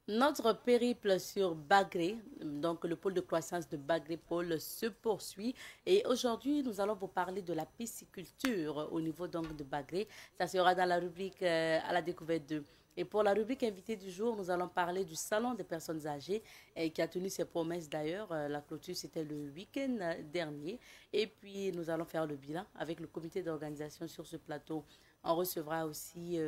Notre périple sur Bagré, donc le pôle de croissance de Bagré Pôle, se poursuit. Et aujourd'hui, nous allons vous parler de la pisciculture au niveau donc de Bagré. Ça sera dans la rubrique à la découverte de. Et pour la rubrique invité du jour, nous allons parler du salon des personnes âgées qui a tenu ses promesses d'ailleurs. La clôture, c'était le week-end dernier. Et puis, nous allons faire le bilan avec le comité d'organisation sur ce plateau. On recevra aussi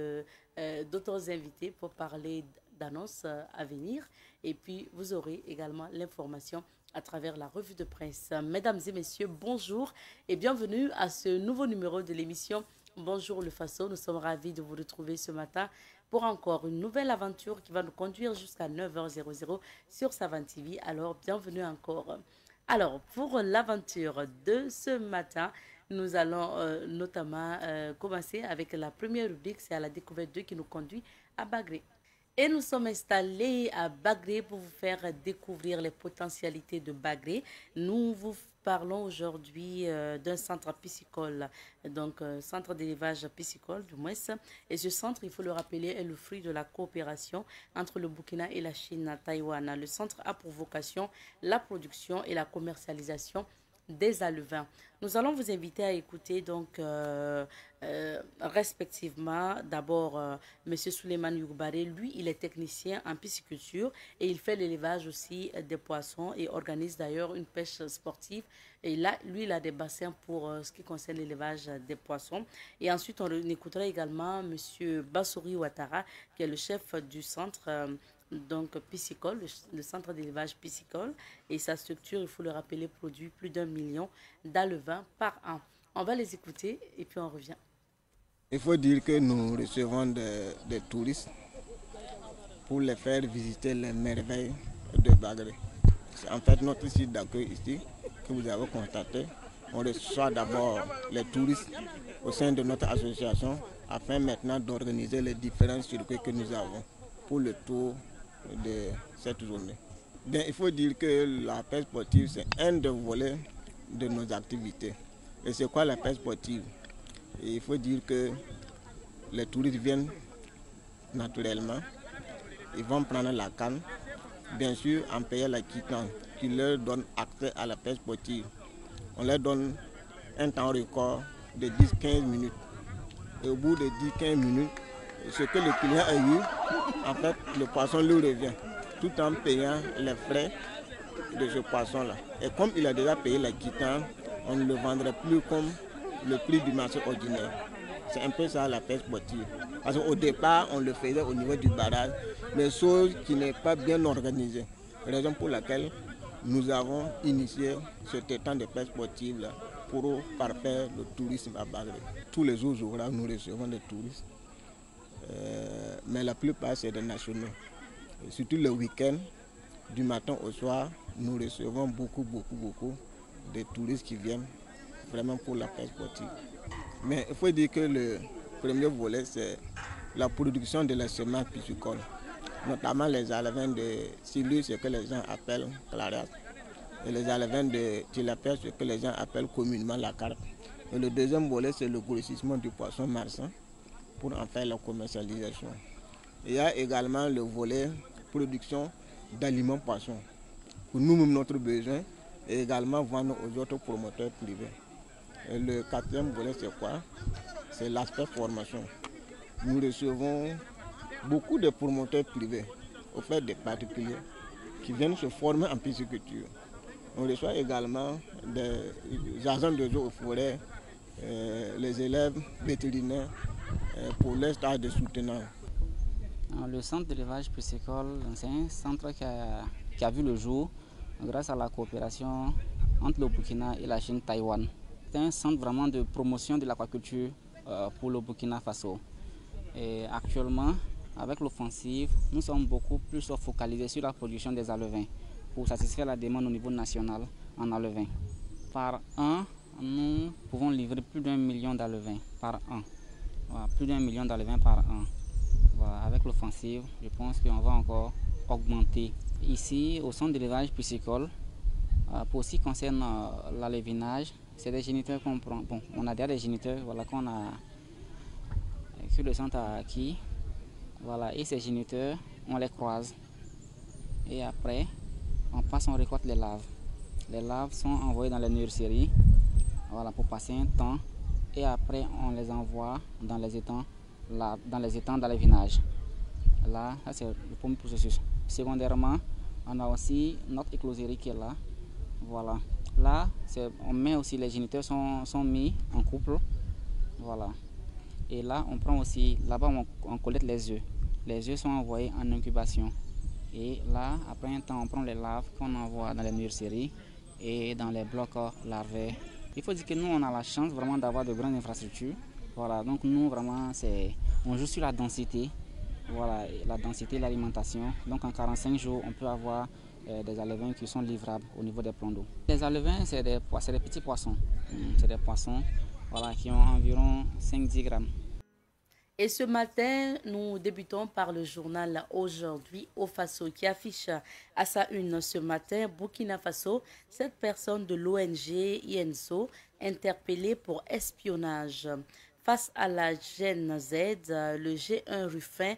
d'autres invités pour parler d'annonces à venir. Et puis, vous aurez également l'information à travers la revue de presse. Mesdames et messieurs, bonjour et bienvenue à ce nouveau numéro de l'émission Bonjour le Faso. Nous sommes ravis de vous retrouver ce matin pour encore une nouvelle aventure qui va nous conduire jusqu'à 9h00 sur Savane TV. Alors, bienvenue encore. Alors, pour l'aventure de ce matin, nous allons notamment commencer avec la première rubrique, c'est à la découverte 2 qui nous conduit à Bagré. Et nous sommes installés à Bagré pour vous faire découvrir les potentialités de Bagré. Nous vous parlons aujourd'hui d'un centre piscicole, donc centre d'élevage piscicole du moins. Et ce centre, il faut le rappeler, est le fruit de la coopération entre le Burkina et la Chine à Taïwan. Le centre a pour vocation la production et la commercialisation des alevins. Nous allons vous inviter à écouter donc respectivement d'abord Monsieur Souleymane Yougbaré. Lui, il est technicien en pisciculture et il fait l'élevage aussi des poissons et organise d'ailleurs une pêche sportive. Et là, lui, il a des bassins pour ce qui concerne l'élevage des poissons. Et ensuite, on écoutera également Monsieur Bassouri Ouattara, qui est le chef du centre donc piscicole, le centre d'élevage piscicole, et sa structure, il faut le rappeler, produit plus d'1 million d'alevins par an. On va les écouter et puis on revient. Il faut dire que nous recevons des touristes pour les faire visiter les merveilles de Bagré. C'est en fait notre site d'accueil ici que vous avez constaté. On reçoit d'abord les touristes au sein de notre association afin maintenant d'organiser les différents circuits que nous avons pour le tour de cette journée. Bien, il faut dire que la pêche sportive, c'est un des volets de nos activités. Et c'est quoi la pêche sportive? Et il faut dire que les touristes viennent naturellement, ils vont prendre la canne, bien sûr en payant la quittance qui leur donne accès à la pêche sportive. On leur donne un temps record de 10-15 minutes. Et au bout de 10-15 minutes, ce que le client a eu, en fait, le poisson lui revient, tout en payant les frais de ce poisson-là. Et comme il a déjà payé la quittance, on ne le vendrait plus comme le prix du marché ordinaire. C'est un peu ça la pêche sportive. Parce qu'au départ, on le faisait au niveau du barrage, mais chose qui n'est pas bien organisée. Raison pour laquelle nous avons initié cet étang de pêche sportive là pour parfaire le tourisme à Bagré. Tous les jours, nous recevons des touristes, mais la plupart c'est des nationaux. Et surtout le week-end, du matin au soir, nous recevons beaucoup de touristes qui viennent vraiment pour la pêche sportive. Mais il faut dire que le premier volet, c'est la production de la semence piscicole, notamment les alevins de silure, ce que les gens appellent claras, et les alevins de tilapia, ce que les gens appellent communément la carpe. Et le deuxième volet, c'est le grossissement du poisson marsan pour en faire la commercialisation. Il y a également le volet production d'aliments poissons, pour nous-mêmes notre besoin, et également vendre aux autres promoteurs privés. Et le quatrième volet, c'est quoi? C'est l'aspect formation. Nous recevons beaucoup de promoteurs privés, au fait des particuliers, qui viennent se former en pisciculture. On reçoit également des agents de eaux et forêts, les élèves vétérinaires pour leur stage de soutenance. Le centre d'élevage piscicole, c'est un centre qui a vu le jour grâce à la coopération entre le Burkina et la Chine Taïwan. C'est un centre vraiment de promotion de l'aquaculture pour le Burkina Faso. Et actuellement, avec l'offensive, nous sommes beaucoup plus focalisés sur la production des alevins pour satisfaire la demande au niveau national en alevins. Par an, nous pouvons livrer plus d'1 million d'alevins par an. Voilà, plus d'1 million d'alevins par an. Voilà, avec l'offensive, je pense qu'on va encore augmenter. Ici, au centre d'élevage piscicole, pour ce qui concerne l'alevinage, c'est des géniteurs qu'on prend. Bon, on a déjà des géniteurs voilà, que le centre a acquis. Voilà, et ces géniteurs, on les croise. et après on récolte les larves. Les larves sont envoyées dans les nurseries, voilà, pour passer un temps, et après on les envoie dans les étangs, dans les vinages. Là, ça c'est le premier processus. Secondairement, on a aussi notre écloserie qui est là. Voilà. Là, on met aussi les géniteurs sont mis en couple. Voilà. Et là, on prend aussi, là-bas, on collecte les œufs. Les œufs sont envoyés en incubation. Et là, après un temps, on prend les larves qu'on envoie dans les nurseries et dans les blocs larvaires. Il faut dire que nous, on a la chance vraiment d'avoir de grandes infrastructures. Voilà, donc nous, vraiment, on joue sur la densité. Voilà, la densité, l'alimentation. Donc en 45 jours, on peut avoir des alevins qui sont livrables au niveau des plans d'eau. Les alevins, c'est des petits poissons. C'est des poissons, voilà, qui ont environ 5-10 grammes. Et ce matin, nous débutons par le journal Aujourd'hui au Faso qui affiche à sa une ce matin Burkina Faso, 7 personnes de l'ONG INSO interpellées pour espionnage. Face à la Gen Z, le G1 Ruffin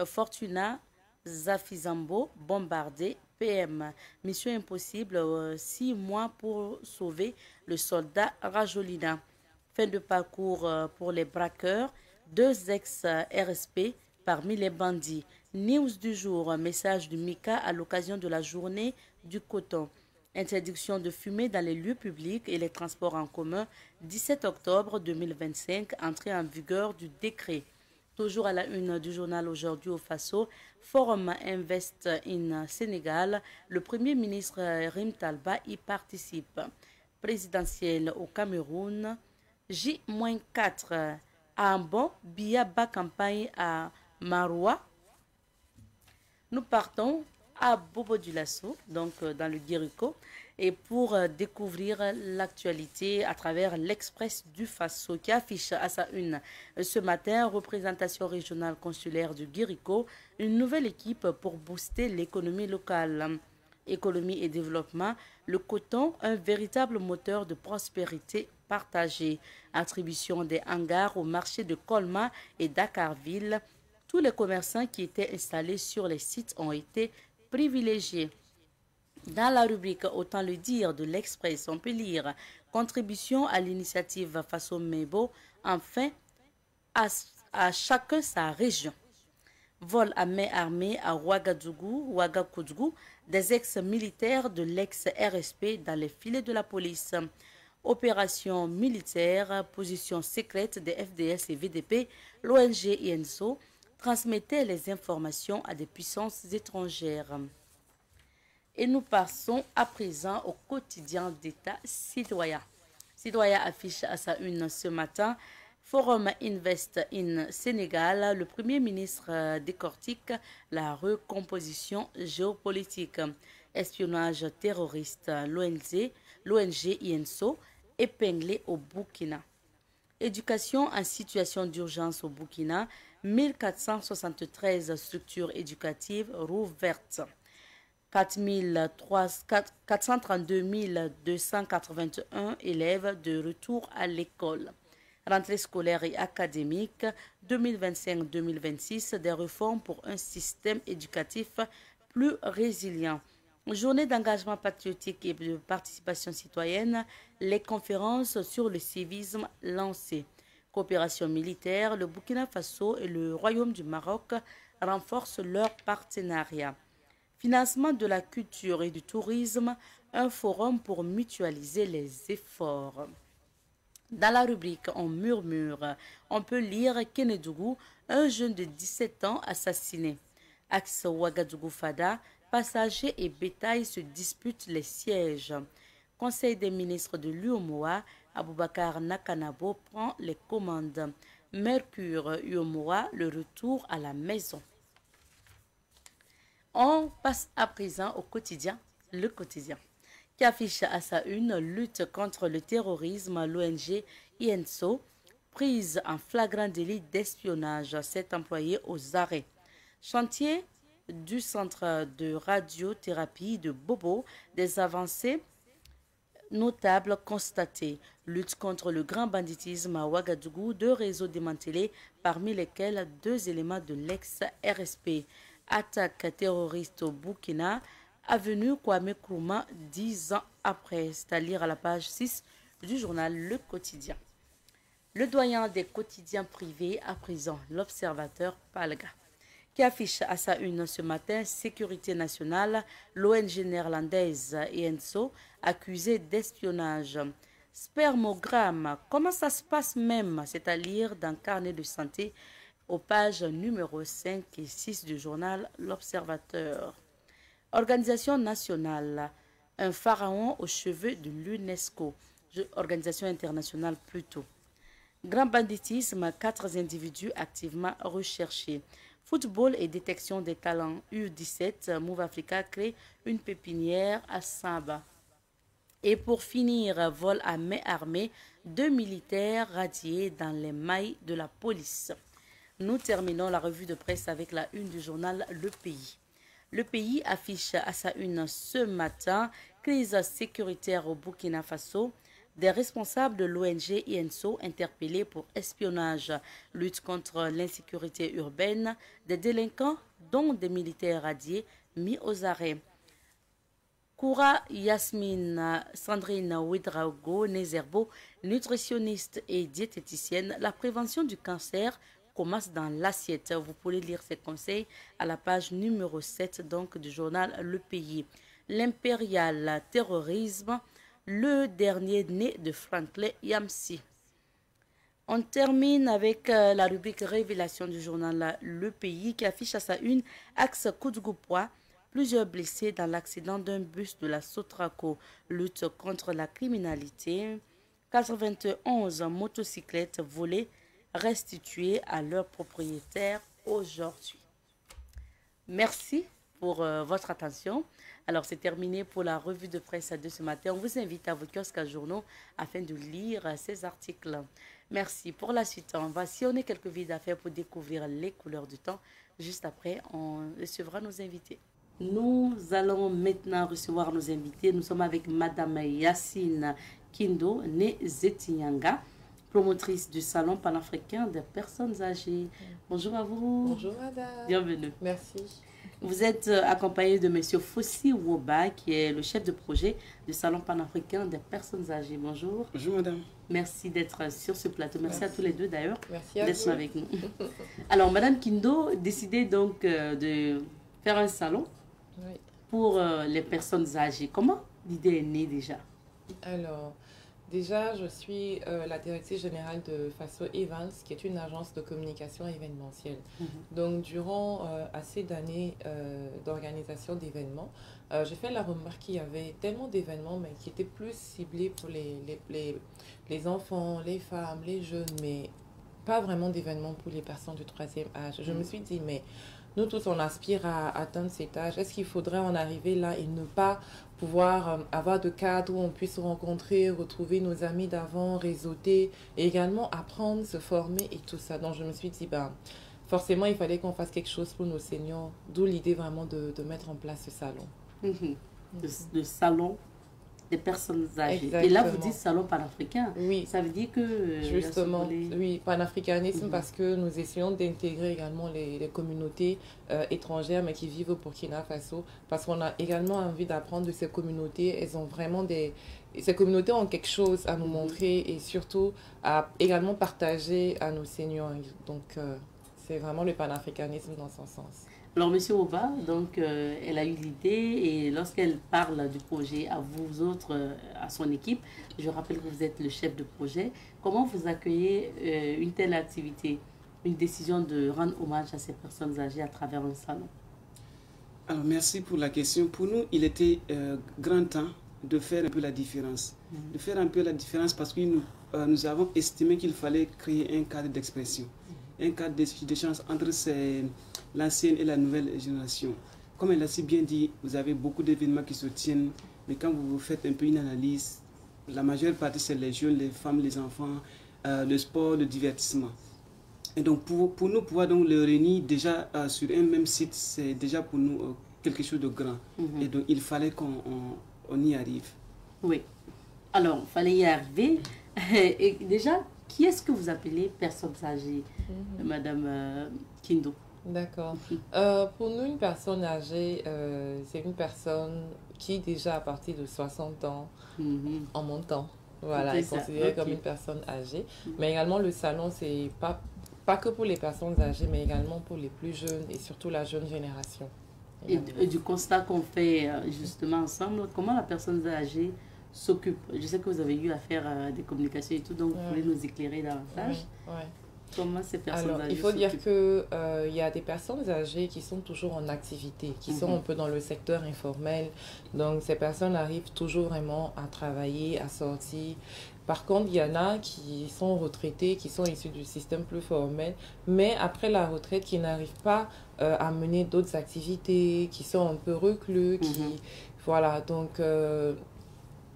Fortuna Zafizambo bombardé. PM. Mission impossible, 6 mois pour sauver le soldat Rajolina. Fin de parcours pour les braqueurs, 2 ex-RSP parmi les bandits. News du jour, message du MICA à l'occasion de la journée du coton. Interdiction de fumer dans les lieux publics et les transports en commun, 17 octobre 2025, entrée en vigueur du décret. Toujours à la une du journal Aujourd'hui au Faso, Forum Invest in Sénégal, le Premier ministre Rim Talba y participe. Présidentielle au Cameroun, J-4 à Ambon, Bia bas campagne à Maroua. Nous partons à Bobo Dioulasso, donc dans le Guérico, et pour découvrir l'actualité à travers l'Express du Faso qui affiche à sa une ce matin, représentation régionale consulaire du Guérico, une nouvelle équipe pour booster l'économie locale. Économie et développement, le coton, un véritable moteur de prospérité partagée. Attribution des hangars au marché de Colma et Dakarville. Tous les commerçants qui étaient installés sur les sites ont été privilégiés. Dans la rubrique Autant le dire de l'Express, on peut lire contribution à l'initiative Faso Mebo, enfin à chacun sa région. Vol à main armée à Ouagadougou, des ex-militaires de l'ex-RSP dans les filets de la police. Opération militaire, position secrète des FDS et VDP, l'ONG INSO transmettait les informations à des puissances étrangères. Et nous passons à présent au quotidien d'État citoyen. Citoyen affiche à sa une ce matin Forum Invest in Sénégal. Le Premier ministre décortique la recomposition géopolitique. Espionnage terroriste, l'ONG INSO épinglé au Burkina. Éducation en situation d'urgence au Burkina, 1473 structures éducatives rouvertes. 432 281 élèves de retour à l'école. Rentrée scolaire et académique 2025-2026, des réformes pour un système éducatif plus résilient. Journée d'engagement patriotique et de participation citoyenne, les conférences sur le civisme lancées. Coopération militaire, le Burkina Faso et le Royaume du Maroc renforcent leur partenariat. Financement de la culture et du tourisme, un forum pour mutualiser les efforts. Dans la rubrique On murmure, on peut lire Kenedougou, un jeune de 17 ans assassiné. Axe Ouagadougou-Fada, passagers et bétail se disputent les sièges. Conseil des ministres de l'UOMOA, Aboubakar Nakanabo prend les commandes. Mercure UOMOA, le retour à la maison. On passe à présent au quotidien, le quotidien, qui affiche à sa une lutte contre le terrorisme, l'ONG INSO, prise en flagrant délit d'espionnage, 7 employés aux arrêts. Chantier du centre de radiothérapie de Bobo, des avancées notables constatées. Lutte contre le grand banditisme à Ouagadougou, 2 réseaux démantelés, parmi lesquels 2 éléments de l'ex-RSP. attaque terroriste au Burkina, avenue Kwame Nkrumah 10 ans après. C'est à lire à la page 6 du journal Le Quotidien. Le doyen des quotidiens privés à présent, l'Observateur Palga, qui affiche à sa une ce matin Sécurité nationale, l'ONG néerlandaise ENSO, accusée d'espionnage. Spermogramme, comment ça se passe même? C'est à lire dans Carnet de santé aux pages numéro 5 et 6 du journal L'Observateur. Organisation nationale, un pharaon aux cheveux de l'UNESCO, organisation internationale plutôt. Grand banditisme, 4 individus activement recherchés. Football et détection des talents U17, Move Africa crée une pépinière à Saba. Et pour finir, vol à main armée, 2 militaires radiés dans les mailles de la police. Nous terminons la revue de presse avec la une du journal Le Pays. Le Pays affiche à sa une ce matin crise sécuritaire au Burkina Faso. Des responsables de l'ONG INSO interpellés pour espionnage, lutte contre l'insécurité urbaine, des délinquants dont des militaires radiés mis aux arrêts. Koura Yasmine Sandrine Ouedraogo Nézerbo, nutritionniste et diététicienne, la prévention du cancer commence dans l'assiette. Vous pouvez lire ces conseils à la page numéro 7 donc, du journal Le Pays. L'impérial terrorisme, le dernier né de Franklin Yamsi. On termine avec la rubrique Révélation du journal Le Pays qui affiche à sa une axe Koudgoupois, plusieurs blessés dans l'accident d'un bus de la Sotraco, lutte contre la criminalité, 91 motocyclettes volées restituées à leurs propriétaires aujourd'hui. Merci pour votre attention. Alors, c'est terminé pour la revue de presse de ce matin. On vous invite à vos kiosques à journaux afin de lire ces articles. Merci. Pour la suite, on va sillonner quelques vies d'affaires pour découvrir les couleurs du temps. Juste après, on recevra nos invités. Nous allons maintenant recevoir nos invités. Nous sommes avec Madame Yacine Kindo, née Zetinyanga, promotrice du Salon panafricain des personnes âgées. Bonjour à vous. Bonjour madame. Bienvenue. Merci. Vous êtes accompagné de M. Fossi Woba, qui est le chef de projet du Salon panafricain des personnes âgées. Bonjour. Bonjour madame. Merci d'être sur ce plateau. Merci à tous les deux d'ailleurs d'être avec nous. Alors Madame Kindo, décidez donc de faire un salon pour les personnes âgées. Comment l'idée est née déjà? Alors, déjà, je suis la directrice générale de Faso Events, qui est une agence de communication événementielle. Donc, durant assez d'années d'organisation d'événements, j'ai fait la remarque qu'il y avait tellement d'événements, mais qui étaient plus ciblés pour les enfants, les femmes, les jeunes, mais pas vraiment d'événements pour les personnes du 3e âge. Je me suis dit, mais nous tous, on aspire à atteindre cet âge. Est-ce qu'il faudrait en arriver là et ne pas pouvoir avoir de cadres où on puisse se rencontrer, retrouver nos amis d'avant, réseauter et également apprendre, se former et tout ça. Donc je me suis dit, ben, forcément, il fallait qu'on fasse quelque chose pour nos seniors. D'où l'idée vraiment de mettre en place ce salon. Le salon des personnes âgées. Exactement. Et là, vous dites salon panafricain. Oui. Ça veut dire que... Justement, oui, panafricanisme parce que nous essayons d'intégrer également les communautés étrangères mais qui vivent au Burkina Faso parce qu'on a également envie d'apprendre de ces communautés. Elles ont vraiment ces communautés ont quelque chose à nous montrer et surtout à également partager à nos seniors. Donc, c'est vraiment le panafricanisme dans son sens. Alors, M. Oba, donc, elle a eu l'idée et lorsqu'elle parle du projet à vous autres, à son équipe, je rappelle que vous êtes le chef de projet. Comment vous accueillez une telle activité, une décision de rendre hommage à ces personnes âgées à travers un salon? Alors, merci pour la question. Pour nous, il était grand temps de faire un peu la différence. De faire un peu la différence parce que nous avons estimé qu'il fallait créer un cadre d'expression, un cadre d'échange entre l'ancienne et la nouvelle génération. Comme elle a si bien dit, vous avez beaucoup d'événements qui se tiennent, mais quand vous faites un peu une analyse, la majeure partie c'est les jeunes, les femmes, les enfants, le sport, le divertissement. Et donc pour nous pouvoir donc le réunir déjà sur un même site, c'est déjà pour nous quelque chose de grand. Et donc il fallait qu'on y arrive. Oui. Alors, il fallait y arriver. Et déjà, qui est-ce que vous appelez personnes âgées, Madame Kindo? D'accord. Pour nous, une personne âgée, c'est une personne qui déjà à partir de 60 ans en montant, voilà, est considérée comme une personne âgée. Mais également le salon, c'est pas que pour les personnes âgées, mais également pour les plus jeunes et surtout la jeune génération. Et du constat qu'on fait justement ensemble, comment la personne âgée s'occupe? Je sais que vous avez eu à faire des communications et tout, donc vous pouvez nous éclairer davantage. Oui. Comment ces personnes Alors, âgées il faut dire s'occupent? qu'il y a des personnes âgées qui sont toujours en activité, qui sont un peu dans le secteur informel. Donc, ces personnes arrivent toujours vraiment à travailler, à sortir. Par contre, il y en a qui sont retraités, qui sont issus du système plus formel, mais après la retraite, qui n'arrivent pas à mener d'autres activités, qui sont un peu reclus, voilà, donc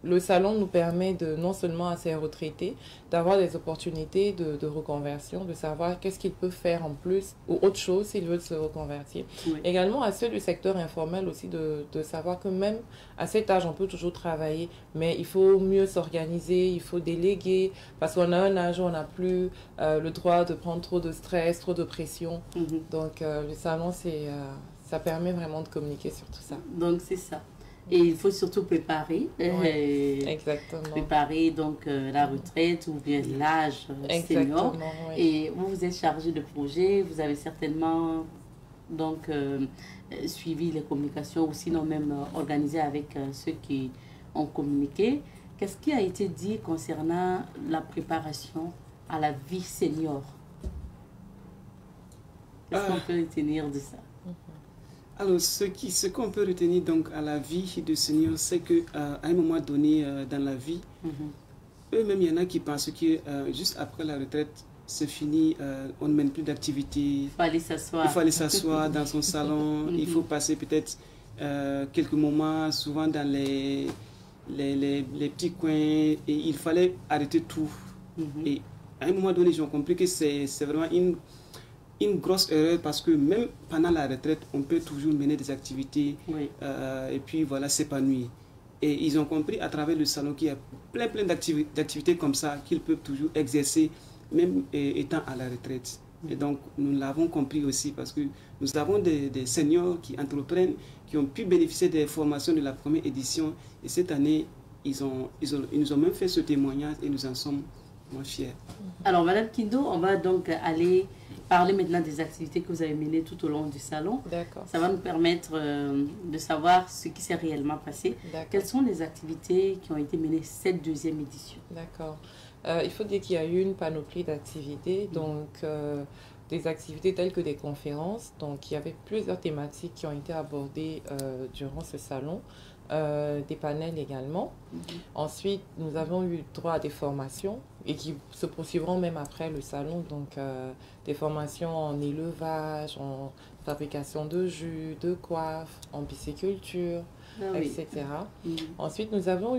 le salon nous permet de, non seulement à ces retraités, d'avoir des opportunités de reconversion, de savoir qu'est-ce qu'ils peuvent faire en plus ou autre chose s'ils veulent se reconvertir. Oui. Également à ceux du secteur informel aussi de savoir que même à cet âge, on peut toujours travailler, mais il faut mieux s'organiser, il faut déléguer, parce qu'on a un âge où on n'a plus le droit de prendre trop de stress, trop de pression. Donc le salon, ça permet vraiment de communiquer sur tout ça. Donc c'est ça. Et il faut surtout préparer, exactement. Préparer donc la retraite ou bien l'âge senior. Oui. Et vous êtes chargé de projet, vous avez certainement donc suivi les communications ou sinon même organisé avec ceux qui ont communiqué. Qu'est-ce qui a été dit concernant la préparation à la vie senior? Qu'est-ce qu'on peut retenir de ça? Alors, ce qu'on peut retenir donc à la vie de senior, c'est qu'à un moment donné dans la vie, eux-mêmes, il y en a qui pensent que juste après la retraite, c'est fini, on ne mène plus d'activité. Il faut aller s'asseoir. Il faut aller s'asseoir dans son salon. Il faut passer peut-être quelques moments, souvent dans les petits coins. Et il fallait arrêter tout. Et à un moment donné, j'ai compris que c'est vraiment une grosse erreur parce que même pendant la retraite, on peut toujours mener des activités et puis voilà, s'épanouir. Et ils ont compris à travers le salon qu'il y a plein d'activités comme ça qu'ils peuvent toujours exercer même étant à la retraite. Et donc nous l'avons compris aussi parce que nous avons des seniors qui entreprennent, qui ont pu bénéficier des formations de la première édition et cette année, ils nous ont même fait ce témoignage et nous en sommes fiers. Alors Madame Kindo, on va donc aller parler maintenant des activités que vous avez menées tout au long du salon. D'accord. Ça va nous permettre de savoir ce qui s'est réellement passé. Quelles sont les activités qui ont été menées cette deuxième édition? D'accord. Il faut dire qu'il y a eu une panoplie d'activités, donc des activités telles que des conférences. Donc il y avait plusieurs thématiques qui ont été abordées durant ce salon. Des panels également. Ensuite, nous avons eu droit à des formations et qui se poursuivront même après le salon. Donc, des formations en élevage, en fabrication de jus, de coiffe, en pisciculture, etc. Ensuite, nous avons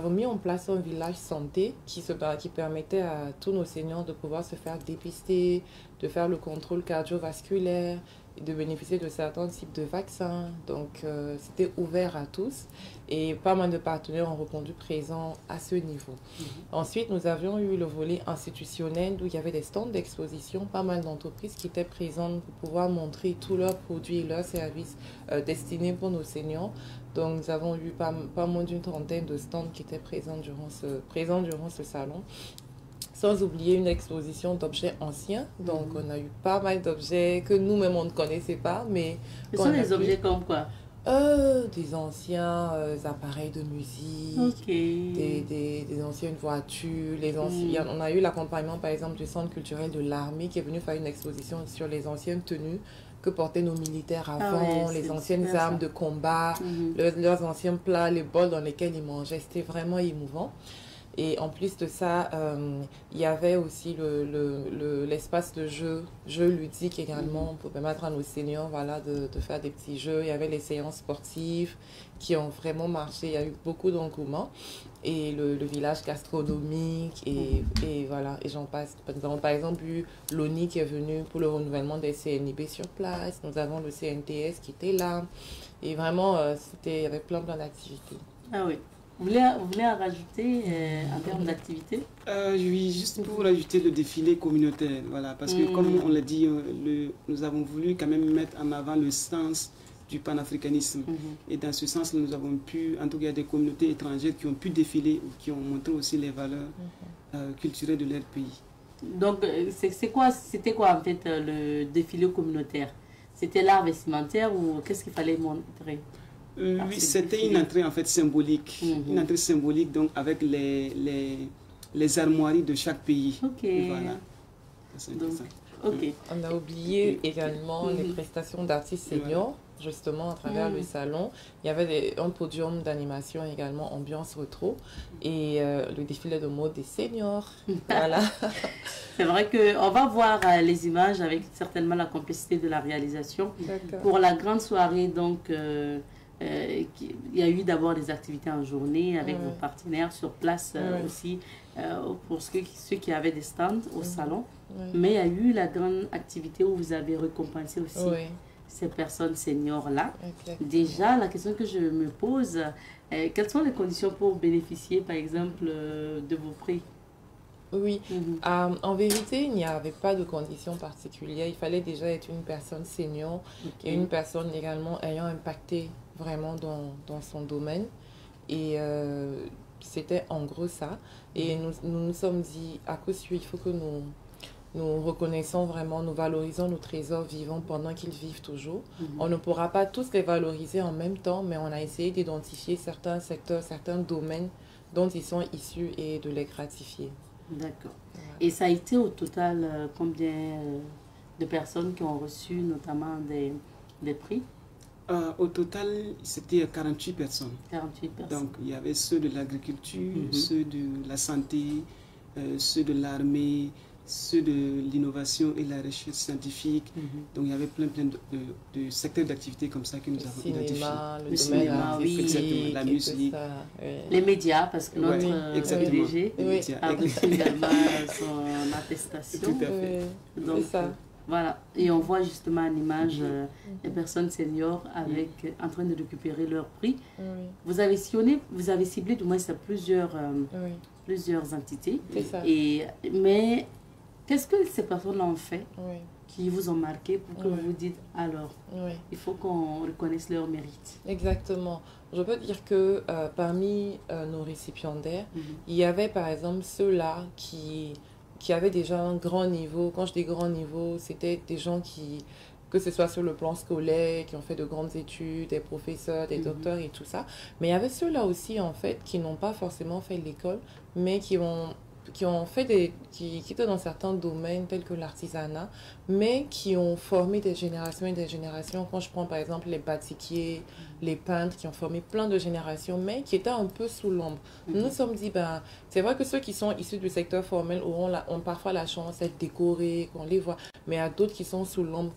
mis en place un village santé qui permettait à tous nos seniors de pouvoir se faire dépister, de faire le contrôle cardiovasculaire, de bénéficier de certains types de vaccins. Donc, c'était ouvert à tous et pas mal de partenaires ont répondu présents à ce niveau. Ensuite, nous avions eu le volet institutionnel où il y avait des stands d'exposition, pas mal d'entreprises qui étaient présentes pour pouvoir montrer tous leurs produits et leurs services destinés pour nos seniors. Donc, nous avons eu pas moins d'une trentaine de stands qui étaient présents durant ce salon. Sans oublier une exposition d'objets anciens. Donc, on a eu pas mal d'objets que nous-mêmes, on ne connaissait pas. Mais ce sont des objets comme quoi? Des anciens appareils de musique, des anciennes voitures. On a eu l'accompagnement, par exemple, du Centre culturel de l'armée qui est venu faire une exposition sur les anciennes tenues que portaient nos militaires avant, les anciennes armes de combat, leurs anciens plats, les bols dans lesquels ils mangeaient. C'était vraiment émouvant. Et en plus de ça, il y avait aussi l'espace de jeux ludiques également pour permettre à nos seniors de faire des petits jeux. Il y avait les séances sportives qui ont vraiment marché. Il y a eu beaucoup d'engouement. Et le village gastronomique et voilà. Et j'en passe. Nous avons par exemple eu l'ONI qui est venu pour le renouvellement des CNIB sur place. Nous avons le CNTS qui était là. Et vraiment, il y avait plein d'activités. Ah oui. Vous voulez en rajouter en termes d'activité? Oui, juste pour ajouter le défilé communautaire, voilà, parce que comme on l'a dit, nous avons voulu quand même mettre en avant le sens du panafricanisme. Et dans ce sens, nous avons pu, en tout cas des communautés étrangères qui ont pu défiler, ou qui ont montré aussi les valeurs culturelles de leur pays. Donc, c'était quoi en fait le défilé communautaire? C'était l'art vestimentaire ou qu'est-ce qu'il fallait montrer? Oui, c'était une entrée en fait symbolique. Une entrée symbolique donc avec les armoiries de chaque pays. Ok. Voilà. C'est intéressant. Ok. On a oublié également les prestations d'artistes seniors, justement à travers le salon. Il y avait un podium d'animation également, ambiance rétro, et le défilé de mode des seniors. Voilà. C'est vrai qu'on va voir les images avec certainement la complicité de la réalisation. Pour la grande soirée, donc, il y a eu d'abord des activités en journée avec vos partenaires sur place aussi, pour ceux qui avaient des stands au salon. Mais il y a eu la grande activité où vous avez récompensé aussi ces personnes seniors-là. Déjà, la question que je me pose, quelles sont les conditions pour bénéficier, par exemple, de vos prix? Oui, en vérité, il n'y avait pas de conditions particulières. Il fallait déjà être une personne senior et une personne également ayant impacté vraiment dans son domaine. Et c'était en gros ça. Et nous sommes dit, à coup sûr, il faut que nous reconnaissons vraiment, nous valorisons nos trésors vivants pendant qu'ils vivent toujours. On ne pourra pas tous les valoriser en même temps, mais on a essayé d'identifier certains secteurs, certains domaines dont ils sont issus et de les gratifier. D'accord. Et ça a été au total combien de personnes qui ont reçu notamment des prix? Au total, c'était 48 personnes. 48 personnes. Donc, il y avait ceux de l'agriculture, ceux de la santé, ceux de l'armée, ceux de l'innovation et la recherche scientifique. Donc, il y avait plein de secteurs d'activité comme ça que nous avons identifiés. Le cinéma, oui. Exactement, la musique. Les médias, parce que notre DG a reçu également son attestation. Tout à fait. Donc, voilà. Et on voit justement en image les personnes seniors en train de récupérer leur prix. Vous avez ciblé du moins plusieurs entités. Mais qu'est-ce que ces personnes ont fait qui vous ont marqué pour que vous vous dites alors, il faut qu'on reconnaisse leur mérite? Exactement. Je peux dire que parmi nos récipiendaires, il y avait par exemple ceux-là qui avaient déjà un grand niveau. Quand je dis grand niveau, c'était des gens que ce soit sur le plan scolaire, qui ont fait de grandes études, des professeurs, des docteurs et tout ça. Mais il y avait ceux-là aussi, en fait, qui n'ont pas forcément fait l'école, mais qui étaient dans certains domaines tels que l'artisanat, mais qui ont formé des générations et des générations. Quand je prends par exemple les batiquiers, les peintres qui ont formé plein de générations, mais qui étaient un peu sous l'ombre. Nous nous sommes dit, c'est vrai que ceux qui sont issus du secteur formel ont parfois la chance d'être décorés, qu'on les voit, mais il y a d'autres qui sont sous l'ombre.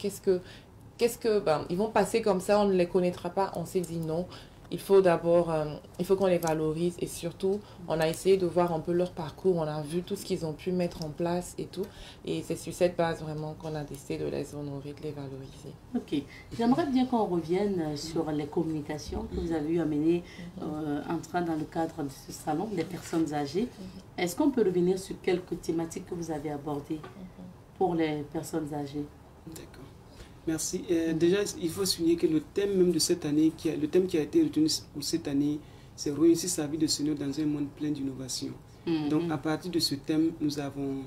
Ils vont passer comme ça, on ne les connaîtra pas. On s'est dit non. Il faut qu'on les valorise et surtout, on a essayé de voir un peu leur parcours, on a vu tout ce qu'ils ont pu mettre en place et tout. Et c'est sur cette base vraiment qu'on a décidé de les honorer, de les valoriser. Ok. J'aimerais bien qu'on revienne sur les communications que vous avez eu à mener entrant dans le cadre de ce salon des personnes âgées. Est-ce qu'on peut revenir sur quelques thématiques que vous avez abordées pour les personnes âgées? D'accord. Merci. Déjà, il faut souligner que le thème même de cette année, le thème qui a été retenu pour cette année, c'est réussir sa vie de senior dans un monde plein d'innovation. Donc, à partir de ce thème, nous avons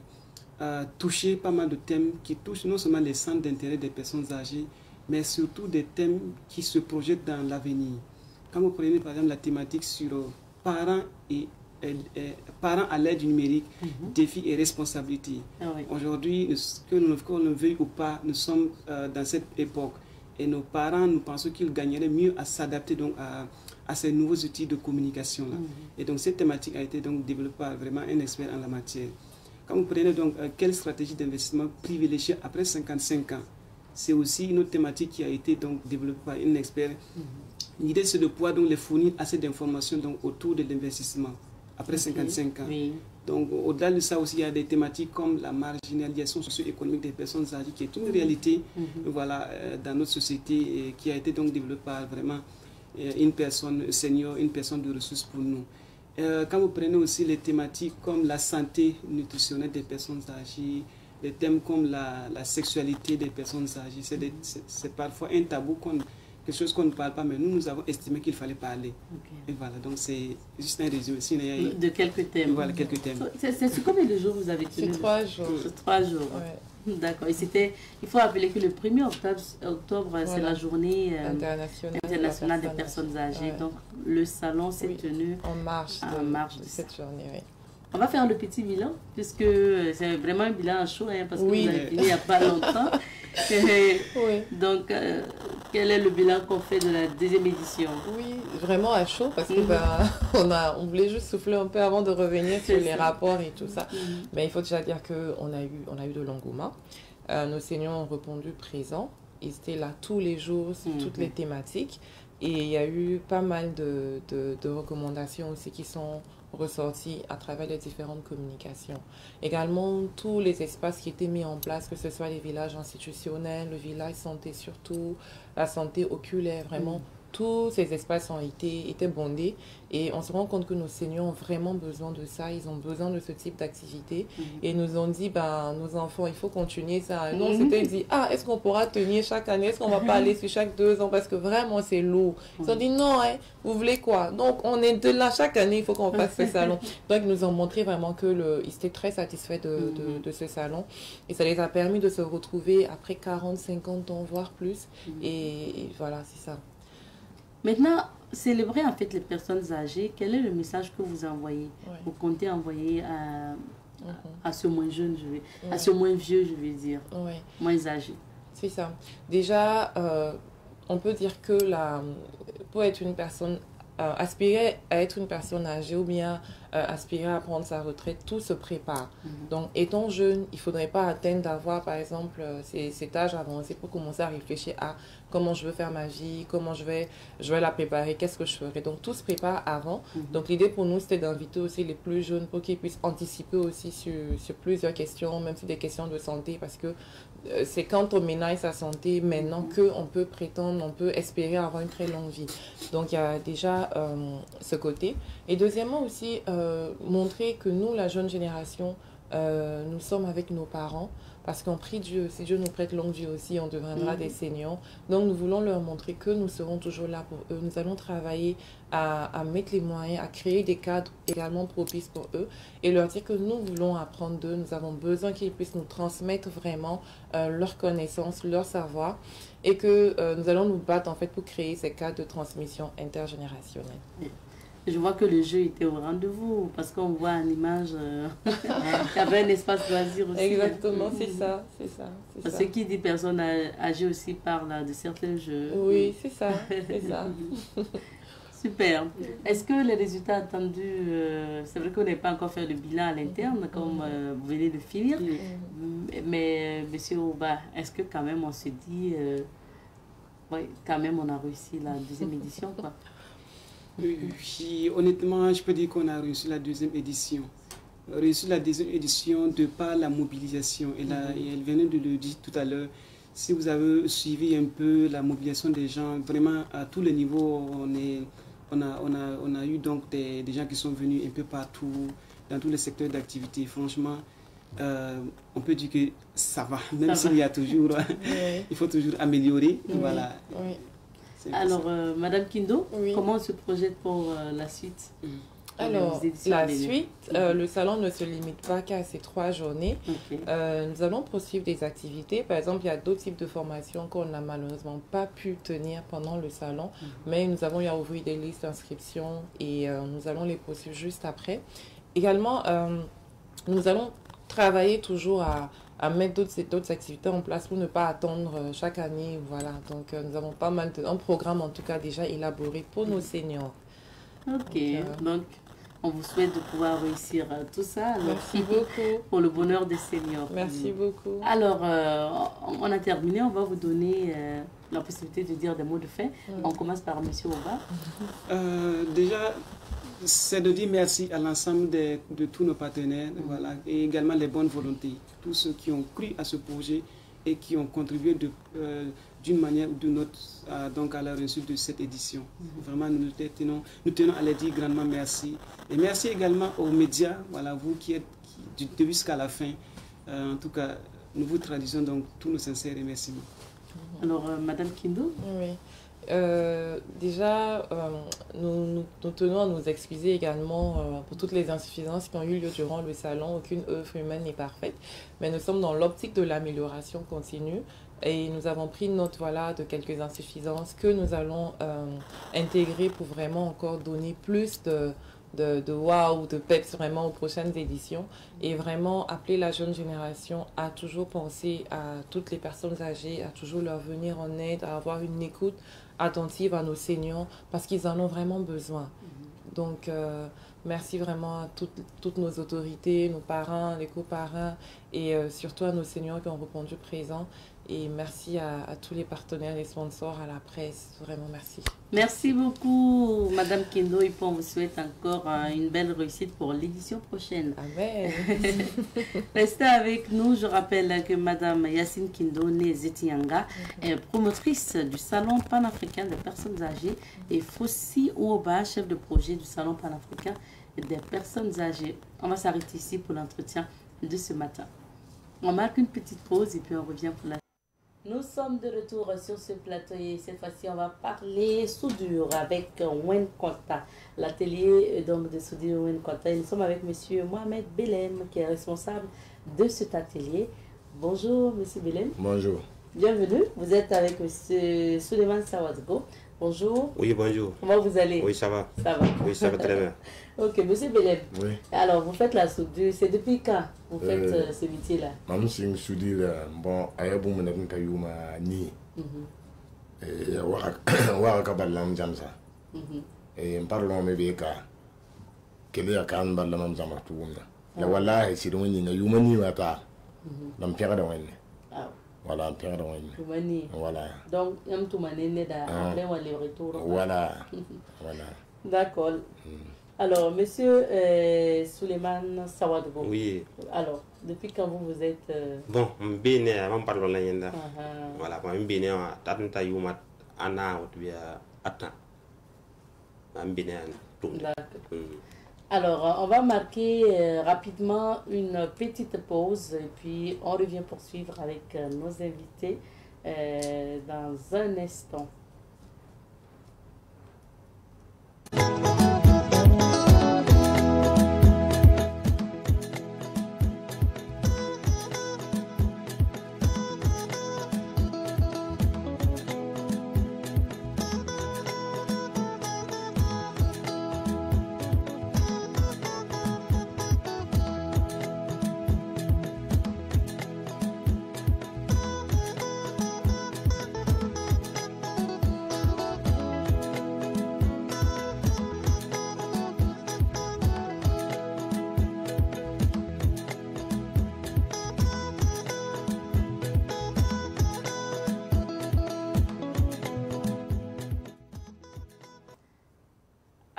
touché pas mal de thèmes qui touchent non seulement les centres d'intérêt des personnes âgées, mais surtout des thèmes qui se projettent dans l'avenir. Quand vous prenez par exemple la thématique sur parents à l'ère du numérique, défis et responsabilités. Aujourd'hui, que l'on le veuille ou pas, nous sommes dans cette époque. Et nos parents, nous pensons qu'ils gagneraient mieux à s'adapter donc à ces nouveaux outils de communication-là. Et donc cette thématique a été donc développée par vraiment un expert en la matière. Quand vous prenez donc quelle stratégie d'investissement privilégiée après 55 ans, c'est aussi une autre thématique qui a été donc développée par un expert. L'idée, c'est de pouvoir donc les fournir assez d'informations donc autour de l'investissement après 55 ans. Donc, au-delà de ça aussi, il y a des thématiques comme la marginalisation socio-économique des personnes âgées, qui est une réalité voilà, dans notre société et qui a été donc développée par vraiment une personne senior, une personne de ressources pour nous. quand vous prenez aussi les thématiques comme la santé nutritionnelle des personnes âgées, des thèmes comme la sexualité des personnes âgées, c'est parfois un tabou, quelque chose qu'on ne parle pas, mais nous avons estimé qu'il fallait parler. Et voilà, donc c'est juste un résumé. De quelques thèmes. Voilà, quelques thèmes. C'est sur combien de jours vous avez tenu? Sur 3 jours. Sur 3 jours. Ouais. D'accord. Et il faut rappeler que le 1er octobre, voilà, c'est la journée internationale des personnes âgées. Ouais. Donc, le salon s'est tenu en marche de cette journée. Oui. On va faire le petit bilan, puisque c'est vraiment un bilan chaud, hein, parce que vous avez fini il n'y a pas longtemps. Donc, quel est le bilan qu'on fait de la deuxième édition? Oui, vraiment à chaud, parce que on voulait juste souffler un peu avant de revenir sur les rapports et tout ça. Mais il faut déjà dire qu'on a eu de l'engouement. Nos seniors ont répondu présents. Ils étaient là tous les jours sur toutes les thématiques. Et il y a eu pas mal de recommandations aussi qui sont ressorties à travers les différentes communications. Également, tous les espaces qui étaient mis en place, que ce soit les villages institutionnels, le village santé surtout, la santé oculaire, vraiment, tous ces espaces ont été bondés. Et on se rend compte que nos seniors ont vraiment besoin de ça, ils ont besoin de ce type d'activité. Et ils nous ont dit, nos enfants, il faut continuer ça. Non, c'était dit, est-ce qu'on pourra tenir chaque année? Est-ce qu'on va pas aller sur chaque 2 ans? Parce que vraiment, c'est lourd. Ils ont dit, non, vous voulez quoi? Donc, on est de là, chaque année, il faut qu'on fasse ce salon. Donc, ils nous ont montré vraiment qu'ils étaient très satisfaits de ce salon. Et ça les a permis de se retrouver après 40, 50 ans, voire plus. Et voilà, c'est ça. Maintenant, célébrer en fait les personnes âgées, quel est le message que vous envoyez? Vous comptez envoyer à ce moins jeune, à ce moins vieux, je vais dire, moins âgé? C'est ça. Déjà, on peut dire que pour être une personne, aspirer à être une personne âgée ou bien aspirer à prendre sa retraite, tout se prépare. Donc, étant jeune, il ne faudrait pas attendre d'avoir, par exemple, cet âge avancé pour commencer à réfléchir à comment je veux faire ma vie, comment je vais la préparer, qu'est-ce que je ferai. Donc, tout se prépare avant. Donc, l'idée pour nous, c'était d'inviter aussi les plus jeunes pour qu'ils puissent anticiper aussi sur plusieurs questions, même sur des questions de santé, parce que c'est quand on ménage sa santé maintenant qu'on peut prétendre, on peut espérer avoir une très longue vie. Donc, il y a déjà ce côté. Et deuxièmement aussi, montrer que nous, la jeune génération, nous sommes avec nos parents, parce qu'on prie Dieu, si Dieu nous prête longue vie aussi, on deviendra des seniors. Donc, nous voulons leur montrer que nous serons toujours là pour eux. Nous allons travailler à mettre les moyens, à créer des cadres également propices pour eux et leur dire que nous voulons apprendre d'eux. Nous avons besoin qu'ils puissent nous transmettre vraiment leurs connaissances, leur savoir et que nous allons nous battre en fait pour créer ces cadres de transmission intergénérationnelle. Je vois que le jeu était au rendez-vous parce qu'on voit en image qu'il y avait un espace loisir aussi. Exactement, c'est ça. Ce qui dit personne âgée aussi parle de certains jeux. Oui, c'est ça. Super. Est-ce que les résultats attendus, c'est vrai qu'on n'a pas encore fait le bilan à l'interne comme vous venez de finir, mais monsieur Ouba, est-ce que quand même on se dit, quand même on a réussi la deuxième édition quoi? Oui, honnêtement, je peux dire qu'on a réussi la deuxième édition. Réussi la deuxième édition de par la mobilisation. Et elle venait de le dire tout à l'heure. Si vous avez suivi un peu la mobilisation des gens, vraiment à tous les niveaux, on a eu donc des gens qui sont venus un peu partout, dans tous les secteurs d'activité. Franchement, on peut dire que ça va, même s'il y a toujours, il faut toujours améliorer. Voilà. Alors, Madame Kindo, comment on se projette pour la suite? Alors, la suite, le salon ne se limite pas qu'à ces 3 journées. Nous allons poursuivre des activités. Par exemple, il y a d'autres types de formations qu'on n'a malheureusement pas pu tenir pendant le salon, mais nous avons eu à ouvrir des listes d'inscription et nous allons les poursuivre juste après. Également, nous allons travailler toujours à mettre d'autres activités en place pour ne pas attendre chaque année. Voilà. Donc, nous avons pas mal un programme en tout cas déjà élaboré pour nos seniors. Ok, donc on vous souhaite de pouvoir réussir tout ça. Alors, merci beaucoup. Pour le bonheur des seniors. Merci beaucoup. Alors, on a terminé. On va vous donner la possibilité de dire des mots de fin. On commence par monsieur Ouba. Déjà, c'est de dire merci à l'ensemble de tous nos partenaires, voilà, et également les bonnes volontés, tous ceux qui ont cru à ce projet et qui ont contribué d'une manière ou d'une autre donc à la réussite de cette édition. Vraiment, nous tenons à leur dire grandement merci. Et merci également aux médias, voilà, vous qui êtes du début jusqu'à la fin. En tout cas, nous vous traduisons donc tous nos sincères remerciements. Alors, Madame Kindo? Oui. Déjà, nous tenons à nous excuser également pour toutes les insuffisances qui ont eu lieu durant le salon. Aucune œuvre humaine n'est parfaite, mais nous sommes dans l'optique de l'amélioration continue et nous avons pris note de quelques insuffisances que nous allons intégrer pour vraiment encore donner plus de wow, de peps vraiment aux prochaines éditions et vraiment appeler la jeune génération à toujours penser à toutes les personnes âgées, à toujours leur venir en aide, à avoir une écoute attentive à nos seniors parce qu'ils en ont vraiment besoin. Donc, merci vraiment à toutes nos autorités, nos parents, les coparrains et surtout à nos seniors qui ont répondu présent. Et merci à tous les partenaires, les sponsors, à la presse. Vraiment, merci. Merci beaucoup, Madame Kindo. Et on vous souhaite encore une belle réussite pour l'édition prochaine. Amen. Restez avec nous. Je rappelle que Madame Yacine Kindo, née Zetianga, est promotrice du Salon panafricain des personnes âgées, et Fossi Ouoba, chef de projet du Salon panafricain des personnes âgées. On va s'arrêter ici pour l'entretien de ce matin. On marque une petite pause et puis on revient pour la... Nous sommes de retour sur ce plateau et cette fois-ci, on va parler soudure avec Wen Konta, l'atelier donc de soudure Wen Konta. Et nous sommes avec Monsieur Mohamed Belem, qui est responsable de cet atelier. Bonjour, Monsieur Belem. Bonjour. Bienvenue. Vous êtes avec Monsieur Souleymane Sawadgo. Bonjour. Oui, bonjour. Comment vous allez? Oui, ça va. Ça va. Oui, ça va très bien. Ok, Monsieur Belem. Oui. Alors, vous faites la soudure. C'est depuis quand vous faites ce métier-là? Mam sing soudure, bon, ayabu mena kun kayuma ni. Wa ka ballam jamsa. Parlons me beka. Kele ya kan ballam jamsa tuuna. La wallahi sidon ni na yuma ni wata. Lam pega da wani. Voilà, pega da wani. Tumani. Voilà. Donc, yam tumani ne da après on le retour. Voilà. Voilà. D'accord. Alors, Monsieur Souleymane Sawadgo. Oui. Alors, depuis quand vous êtes... Bon, mbene avant parlons la yenda. Voilà, bon, mbene tatanta yuma ana otbia atan. Mbene tout. D'accord. Alors, on va marquer rapidement une petite pause et puis on revient poursuivre avec nos invités dans un instant.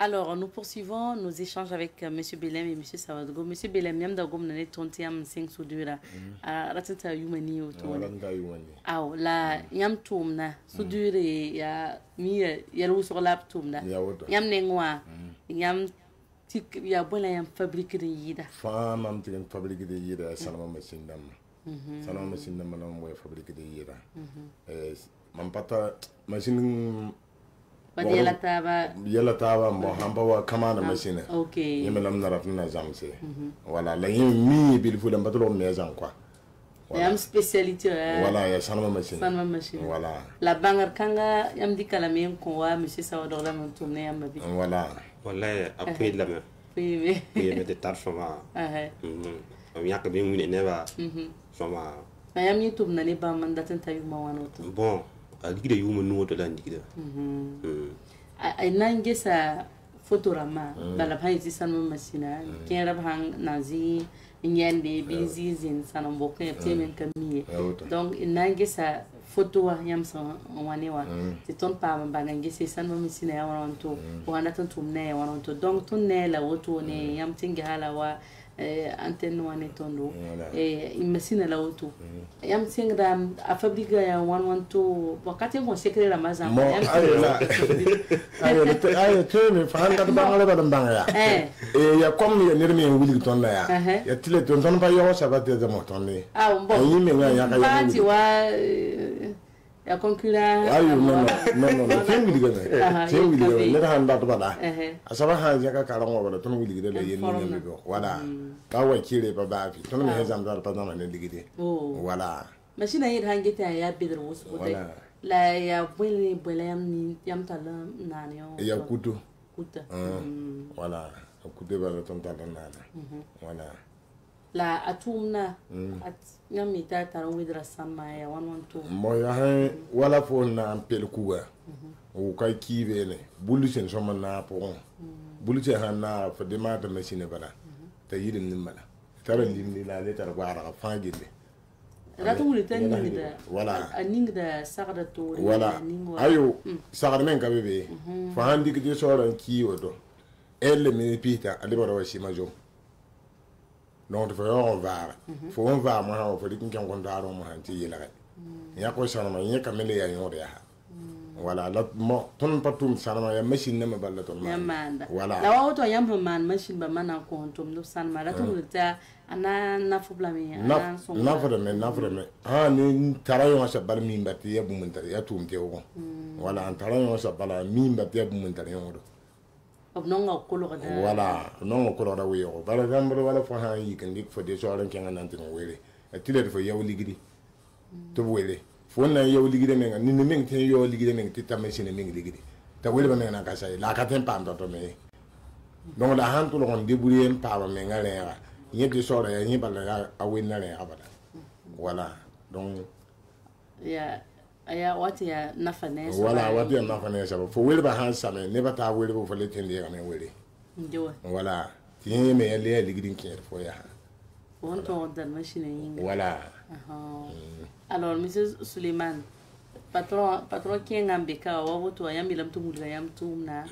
Alors, nous poursuivons nos échanges avec M. Belem et M. Sawadgo. M. Belem, yam da gom nane tonti yam sing sudura. Ratata yumani o to. Aw la yam tumna sudure ya mi ya lu sur lap tumna. Yam nengwa. Yam tik ya bona yam fabrique de yida. Fam am tik fabrique de yida sanama machine dam. Sanama machine dam na mo fabrique de yida. Man pata machine yala taba mo hamba wa kamana machine. Okay. Yemelam na rafna zamse. Voilà, la mi bil fu dam patro maison quoi. Yam spécialité. Voilà, ya sanama machine. Sanama machine. Voilà. La bangar kanga yam di kala men ko wa monsieur Sawador la mon tourner yam bi. Voilà. Wallahi après la main. Oui. Oui, mais des tas fama. On y a que bien une neva. Fama. Yam ni tourner ne ba man daten tayu ma wanoto. Bon. Aligida yuma nuwo to lan digida. Ay nange sa fotorama bala bhayi sanma machina kera bhang nazi nyande bizi zin sanam bokne temen kamiye. Donc nange sa photo yam sa wanewa te ton pa bangange se sanma machina ya wanto wana ton tumne wanto donc ton ne la woto ne yam tinga hala wa antenne wane tondo imesina la auto yam singra a fabrica ya 112 wakati mo secret Ramazan yam ayo teme fanda bangale ba bangaya ya comme ya nirmi wuli tonda ya tile ton pa yo sabate de mo tonne ayi me ya ka ya wa ya concurrent ayo no tem wuli gane ne handa to bada asaba ha ya ka karango bada ton wuli gade le yen ne do wala ka wa kire ba ba fi ton me hezam dar pa na ne ligide wala machine yi hangita ya bidr wus la ya bwele yam tala nani ya kutu kuta wala kutu ba ton tala nana wala la atumna at nyamita taron widra sama ya 112 moya ha wala fo na pel kuwa o kai kive ne bulusen so man na po buluse ha na fa de ma de machine bala ta yidin nim bala tara limni la le tar gwara fa gille ratu wuli tan ni da wala aning da sagada to wala ayo sagada men ka bebe fa handi ke so ran kiwo do elle mi pita ali bara wa shima jo donc on va moi on fait kin kan daro mo hanti yela ya ko sana ma yeka mele ya yore ha wala la mo ton patum sana ma ya machine ne balla ton ma wala la auto yam man machine ba mana ko tum no san ma la to ta ana na fubla mi na me ha ni tarayo ma sa bal mi mbati ya bum tar ya tum te ko wala an tarayo ma sa bala mi mbati ya bum tar yo non ko lo da wala non ko lo da wiyo bala gambo wala fa ha yi kan dik fo de so ran kan nan tin wele atile fo yaw ligidi to wele fo na yaw ligidi men ni men tin yaw ligidi men ti tamesine men ligidi ta wele men na ka sai la ka tem pam to me donc la han to lo on debrouiller en pa men ngale ya ni de so ra ni bala a wen na le abada wala donc aya wati ya nafane wala wati ya nafane sabu fo wele ba han same ne ba ta wele fo le tende ya men wele ndio wala tiye me ya le ligidin ker fo ya on to dan machine yinga wala alors monsieur Suleiman patron qui ngambe ka wa woto ya milam to mulga yam tumna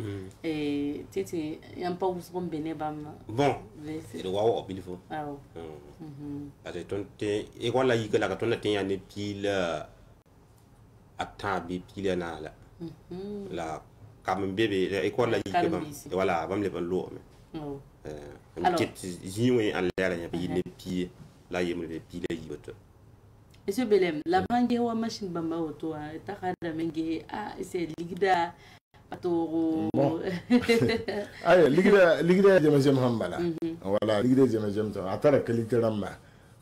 titi yam pa us bon bene bam bon c'est le wawo bilifo parce que tonte e wala yika la ka tonte ya ne pile atabi pile na la kam bébé e ko la yike bam voilà bam le ban lo me alors ziwe en l'air ya bi ne pied la yemle be pile yiboto monsieur Belem la bange wa machine bamba auto ta kada menge c'est ligida patoro ay ligida jema hambala wala ligida jema to atara kalite ramba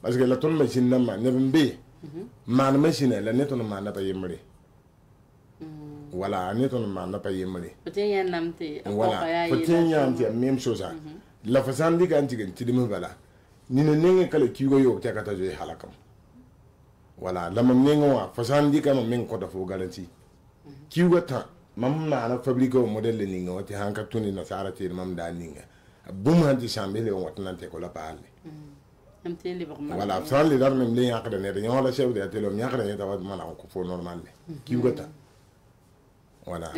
parce que la ton machine nama ne bembe man machine la ne ton man na pa yemre wala ne ton man na pa yemre peut-être namte wala peut-être yanti même chose la façon di kan tigen tidime bala ni ne nenge kala kigo yo ta kata je halakam wala la mam nengo wa façon di kan men ko da fo garanti kigo ta mam na na fabrique o model ni ngo ti hanka tuni na sara ti mam da ninga bum hanti chambele o watna te ko la parle voilà sans les dar même les yakada ne dañu wala chef de télé yakada ne tawa man ko fo normal kigo ta voilà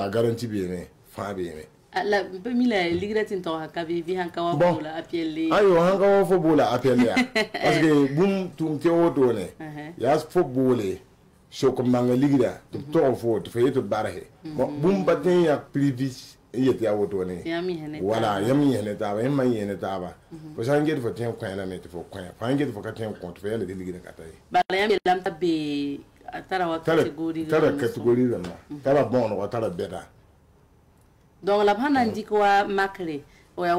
garantie bien mais fa bien mais la pemila ligratin to hakabi vi hanka wa bola apele ayo hanka wa fo bola apele parce que bum tum te woto ne ya fo bolé so ko manga ligra to fo to fe to barahe bum batin ya privis yeti ya woto ne voilà yami hene taba yamma hene taba ko sange fo ten ko na ne fo ko fa nge fo ka ten ko to fe le ligra katay bala yami lam tabbe tara wa catégorie la tara bon wa tara beda donc la bana ndiko wa makre wa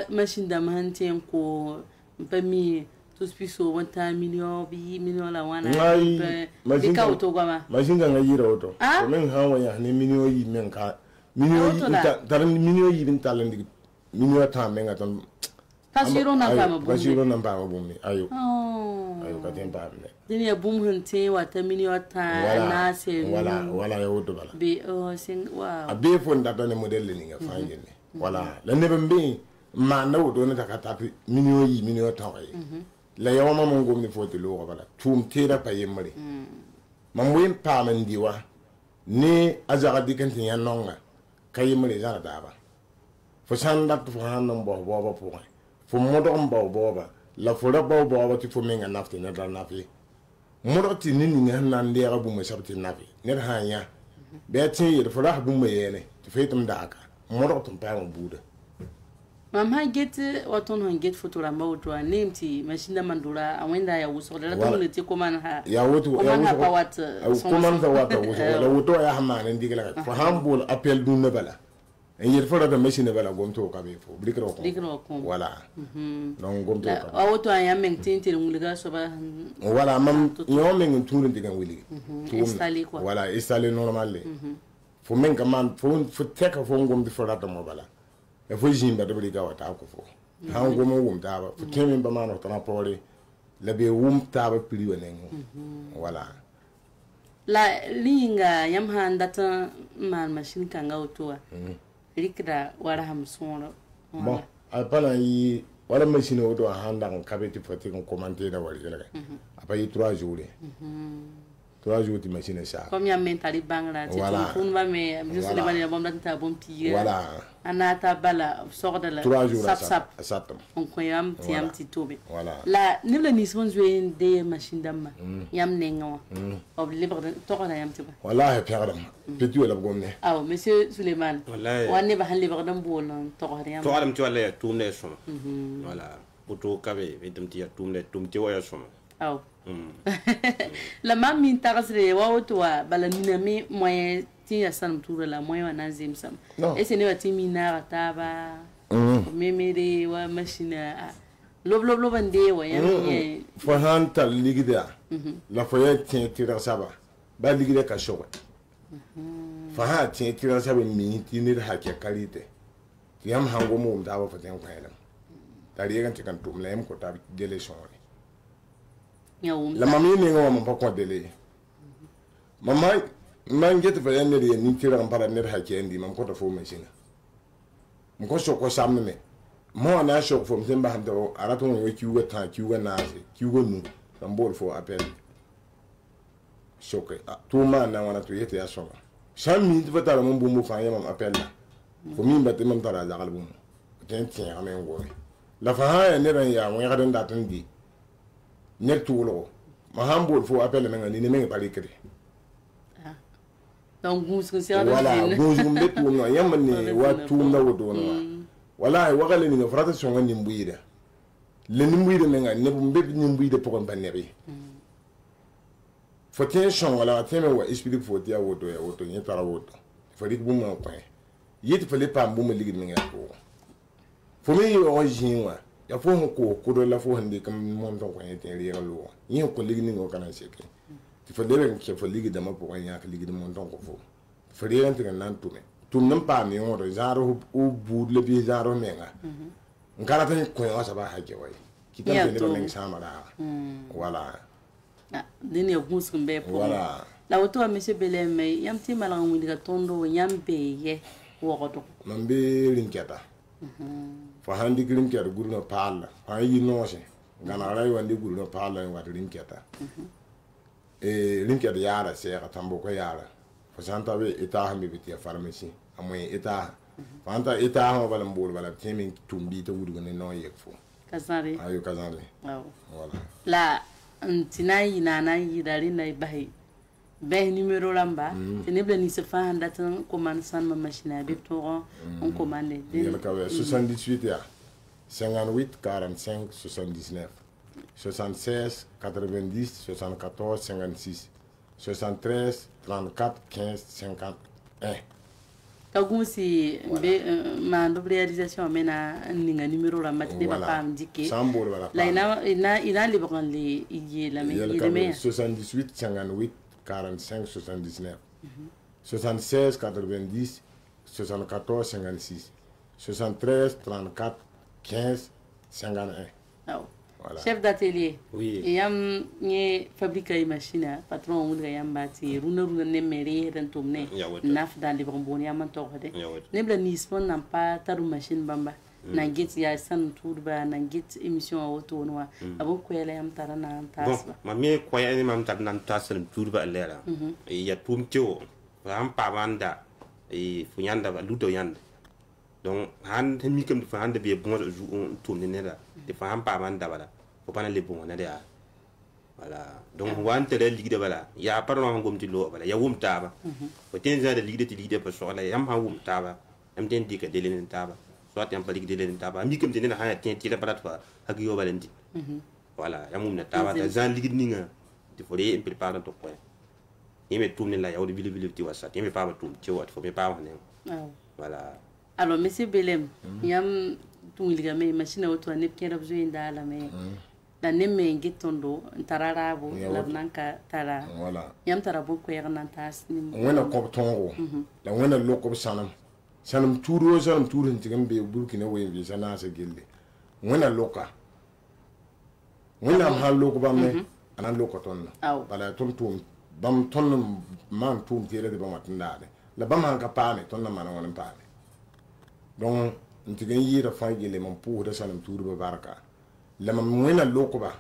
machine da manten ko mpami tous piso 1 million bi million la wana machine ka auto gama machine nga yira auto men ha wa ya ni million yi men ka million yi tar million yi bin talandi million ta men ga ton pasiro na ba bumi ayo ka tempa ne dini bum hunte wa ta million ta na se wala ya auto bala be sing wow abe fon da ne model ni nga fa ngene wala la ne bembe ma na auto ne ta ka ta million yi million ta wa la yawa ma mon gomni foti lo bala tum tera pa yemre mam wen pa man diwa ni azaga dikanti ya nonga kayemre za da ba fo sanda fo hanan bo po fo modo mbaw boba la fo ra baw boba ti fo menga nafti na dal nafi modo ti ni ni nan de rabu ma sabti nafi ne ha nya be tin yir fo ra bu ma yene ti fetum daka modo tum pa mo buda mam ha get waton han get foto la mawto nemti machine mandura awenda ya wuso la to ti ko man ha ya wuto ko man ha pawat ko man ta wata wuso la wuto ya ha man ndigala fo hambul appel du ne bala en yir fo da machine bala gomto ka be fo blikro ko voilà donc gomto ka wato ya men tinti ngulga so ba voilà mam yo men tourne digan wili installer quoi voilà installer normal le fo men ka man fo teka fo gomto fo da mo bala e fo jimba de briga wata ko fo han go mo wum taba fo kemin ba mano tana pore la be wum taba pili wonengo voilà la linga yam han data man machine kanga otoa rikda wara ham sona bon apana yi wala machine oto handa kan kabeti fo te ko commenter da wari la apa yi 3 jours 3 jours de machine ça comme yam mentali bangla ti ton va me juste le bani bom data bom pire voilà anata bala sorda la 3 jours sap on ko yam ti tobe voilà la nibla ni son jouer des machines d'amma yam nengo ob libre to kana yam ti ba wallahi fiaram petit wala gomne aw monsieur Suleiman wallahi wanne ba han libre dam bon to kana yam to adam ti wala tumne so voilà buto kabe vitum ti tumne tumti waya so aw la mam min tagasre wa wotwa bala nina mi moyen ti ya sanam tura la moyen wa nazim sam et ce ne wa ti mina taba memere wa machine lob ande wa yam fo han tal ligida la fo ya ti tira saba ba ligida ka showa fa ha ti tira saba mi ti ni ha ke kalite yam hango mo da ba fa ten ko helam tari gan ti kan tum la yam ko ta dele shori la mami ni ngo mo ko dele mama man get fa yan ne ni tira para ne ha ke ndi man ko ta fo machine mo ko so ko samne me mo na so fo mzemba hando arato mo kiuga ta kiuga na kiuga nu tambol fo appel shoke to man na wana to yete ya so sam mi de fatala mo bu mo fa yam appel la fo mi batte mam tara la galbu ten tien amen go la fa ha ne ran ya mo ya dan datan di net tulo ma hambol fo appel men ni ne men pali kri donc gus ko sia voilà gus gum betu no yam ni wa tum na wodo no wala wa gale ni frata so ngani mbuida le ni mbuida men ne bu mbeb ni mbuida pokon banebe fo tien son wala tien wa explique fo dia wodo ya wodo ni tara wodo fo dik bu ma ko yiti fo le pam bu ma ligi men ya ko fo mi o jinwa ya fo ko do la fo hande kam mon ton ko yete ri lo yin ko ligi ni ngokana seke ti fo le ke fo ligi dama ko nya ka ligi mon ton ko fo ri ran tin nan tume tum nan pa mi ngoro zaro u bu le bi zaro menga ngara tan ko ya sa ba ha ke wai ki tan le men sama da voilà dini gus kumbe po voilà la woto monsieur Belem yam ti malang mu diga tondo yam be ye wogoto man be rinketa fa handi rinketa gurno palla fa yi nose ngana ray wandi gurno palla en wata rinketa rinketa yara se ka tambo ko yara fa santa be eta hambi biti pharmacie amoy eta fanta eta ha bala mbol bala temi tumbi to wudu ne no yekfo kazari ayo kazari voilà la ntina yinana yidari na bahi be numéro lamba teneble ni se fa handa tan commande san ma machine be to on commande de ka 78 ya 58 45 79 76 90 74 56 73 34 15 51 kagusi be ma do réalisation mena ninga numéro la matine ba pam dike la ina le bakon le iye la me ide me 78 58 45 79 76 90 74 56 73 34 15 51 voilà. Chef d'atelier oui yam ni fabriquer machine patron wulga yam bati runa ne meri ren tomne naf dans les bonbons yam to hade ne bla ni spon nan pa taru machine bamba na git ya san turba na git émission auto no abo ko yele yam tarana tas ma me ko ya ni mam tar nan tas turba lera ya tumtio ram pa banda funyanda ba ludo yanda donc han mi comme fa hande be bon ju on tourne ne da de fa han pa man da bala faut pas les bon ne da voilà donc wante le ligue de bala ya pardon ngom ti lo bala ya wum taba o ten za de ligue ti ligue pa so la yam ha wum taba am ten di ka de len taba soit yam pa ligue de len taba mi comme ten na ha ten ti la bala fa ha yo balenti voilà yam wum na taba da za ligue ninga ti fo de prépare to ko yeme tourne la ya o de bile ti wasa yeme pa ba tourne ti wa faut pas ne voilà. Alors, monsieur Belem, yam tungliga me machine auto ne kera besoin d'ala me da ne me ngetondo tararabo la nanka tara yam tarabo ko yerna tas ni wona ko tongo da wona loko sanam turo ntigam be burkina we bi sana sa gelde wona loka wona ha loko ba me anan loko ton bala ton bam ton man tum tere de ba matndade la bam han ka paane ton na man wona paane donc ntigen yira fangele man pour de sanam turu ba baraka la man wena lokoba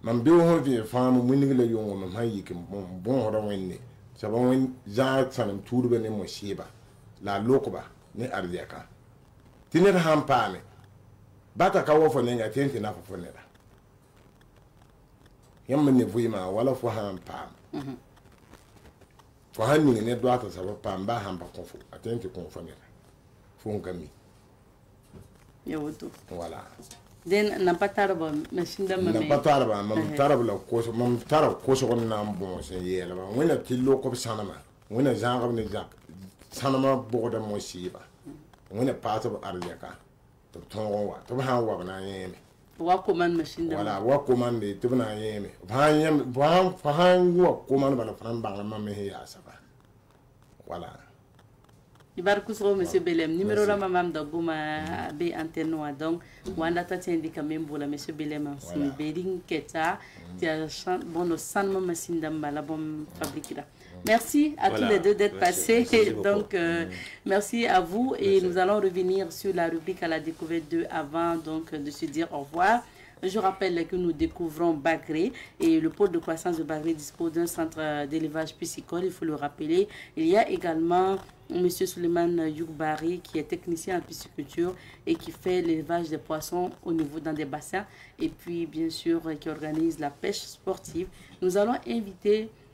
man be ho vi faamu munni la yongo man hayi ke bon ho wenni saba wen za sanam turu be ne mo shiba la lokoba ne ardiaka tinir hampane bata ka wo fo ne nga tenti na fo ne da yamma ne vuima wala fo hampam fo hanni ne do ata saba pam ba hamba ko fo atenti ko fo ne Fongami. Voilà. Den n'a pas tarba machine de n'a pas tarba mam tarba la ko mam tarba ko so na bon se yela ba wona tillo ko sanama wona jangam ne jak sanama bo da mo siba wona pata ba arjaka to tongo wa to ha wa na yeme wa commande machine de voilà wa commande to na yeme ba yem ba fa han wa commande ba la fran ba ma me ya saba voilà. Ibarkusro monsieur Belem numéro la mamam da goma be antenne wa donc wanda ta tindi quand même pour la monsieur Belem c'est Bering Keta tia bon no sanma machine d'ambala bon fabriquer. Merci à tous les deux d'être passés donc merci à vous et nous allons revenir sur la rubrique à la découverte de avant donc de se dire au revoir. Je rappelle que nous découvrons Bagré et le pôle de croissance de Bagré dispose d'un centre d'élevage piscicole, il faut le rappeler. Il y a également M. Suleiman Youkbari qui est technicien en pisciculture et qui fait l'élevage des poissons au niveau dans des bassins et puis bien sûr qui organise la pêche sportive. Nous allons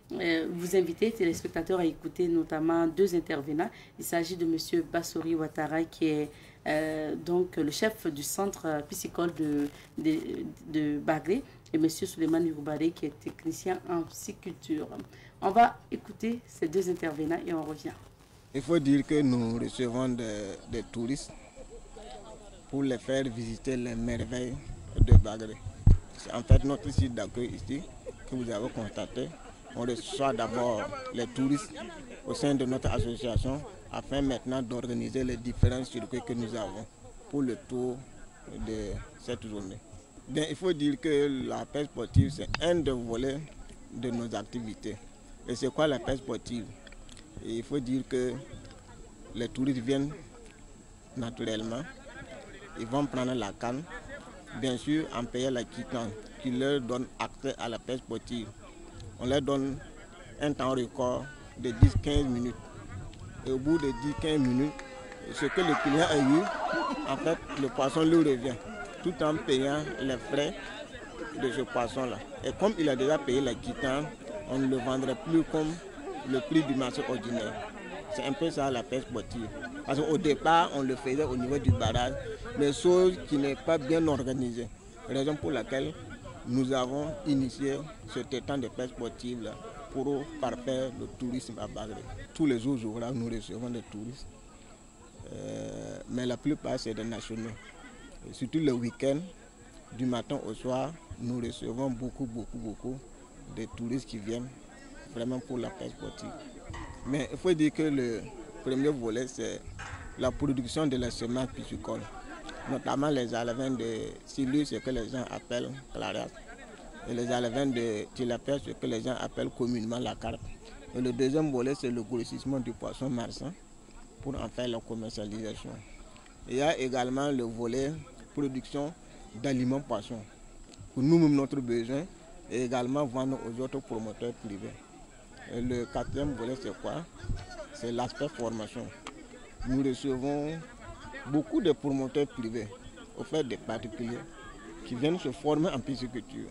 vous inviter, téléspectateurs, à écouter notamment deux intervenants. Il s'agit de M. Bassori Ouattara qui est donc le chef du centre piscicole de Bagré et M. Suleiman Youkbari qui est technicien en pisciculture. On va écouter ces deux intervenants et on revient. Il faut dire que nous recevons des touristes pour les faire visiter les merveilles de Bagré. C'est en fait notre site d'accueil ici que vous avez constaté. On reçoit d'abord les touristes au sein de notre association afin maintenant d'organiser les différents circuits que nous avons pour le tour de cette journée. Bien, il faut dire que la pêche sportive, c'est un des volets de nos activités. Et c'est quoi la pêche sportive? Et il faut dire que les touristes viennent naturellement, ils vont prendre la canne, bien sûr en payant la quittance qui leur donne accès à la pêche sportive. On leur donne un temps record de 10-15 minutes. Et au bout de 10-15 minutes, ce que le client a eu, en fait, le poisson lui revient, tout en payant les frais de ce poisson-là. Et comme il a déjà payé la quittance, on ne le vendrait plus comme le prix du marché ordinaire. C'est un peu ça la pêche sportive. Parce qu'au départ, on le faisait au niveau du barrage, mais chose qui n'est pas bien organisée. Raison pour laquelle nous avons initié cet étang de pêche sportive là pour parfaire le tourisme à Bagré. Tous les jours, nous recevons des touristes, mais la plupart c'est des nationaux. Et surtout le week-end, du matin au soir, nous recevons beaucoup de touristes qui viennent vraiment pour la pêche sportive. Mais il faut dire que le premier volet, c'est la production de la semence piscicole, notamment les alevins de silure, ce que les gens appellent claras, et les alevins de tilapia, ce que les gens appellent communément la carpe. Et le deuxième volet, c'est le grossissement du poisson marsan pour en faire la commercialisation. Il y a également le volet production d'aliments poissons, pour nous-mêmes notre besoin, et également vendre aux autres promoteurs privés. Et le quatrième volet, c'est quoi? C'est l'aspect formation. Nous recevons beaucoup de promoteurs privés, au fait des particuliers, qui viennent se former en pisciculture.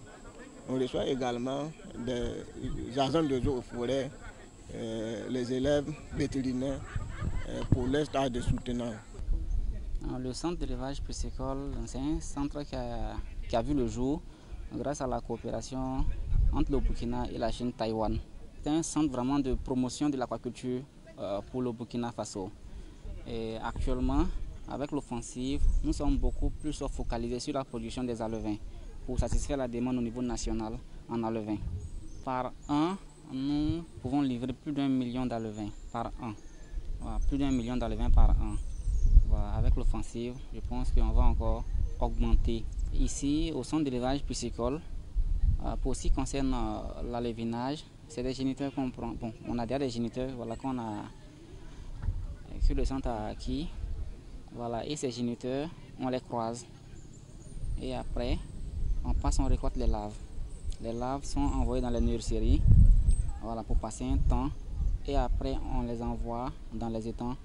On reçoit également des agents de eaux et forêts, les élèves vétérinaires pour les stages de soutenance. Le centre d'élevage piscicole, c'est un centre qui a vu le jour grâce à la coopération entre le Burkina et la Chine Taïwan. C'est un centre vraiment de promotion de l'aquaculture pour le Burkina Faso. Et actuellement, avec l'offensive, nous sommes beaucoup plus focalisés sur la production des alevins pour satisfaire la demande au niveau national en alevins. Par an, nous pouvons livrer plus d'1 million d'alevins par an. Voilà, plus d'1 million d'alevins par an. Voilà, avec l'offensive, je pense qu'on va encore augmenter. Ici, au centre d'élevage piscicole, pour ce qui concerne l'alevinage, c'est des géniteurs qu'on prend. Bon, on a déjà des géniteurs voilà, qu'on a que le centre a acquis. Voilà, et ces géniteurs, on les croise. Et après, on récolte les larves. Les larves sont envoyées dans les nurseries voilà, pour passer un temps. Et après, on les envoie dans les étangs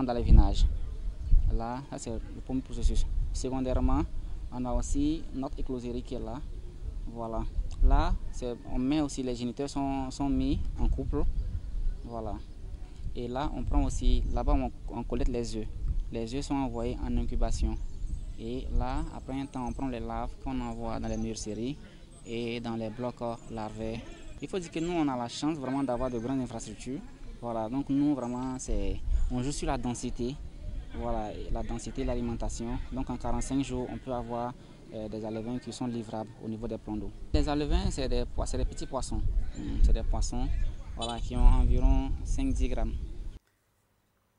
d'alevinage. Là, ça c'est le premier processus. Secondairement, on a aussi notre écloserie qui est là. Voilà. Là, on met aussi les géniteurs sont mis en couple. Voilà. Et là, on prend aussi, là-bas, on collecte les œufs. Les œufs sont envoyés en incubation. Et là, après un temps, on prend les larves qu'on envoie dans les nurseries et dans les blocs larvaires. Il faut dire que nous, on a la chance vraiment d'avoir de grandes infrastructures. Voilà, donc nous, vraiment, on joue sur la densité. Voilà, la densité de l'alimentation. Donc en 45 jours, on peut avoir des alevins qui sont livrables au niveau des plans d'eau. Les alevins, c'est des petits poissons. C'est des poissons voilà, qui ont environ 5-10 grammes.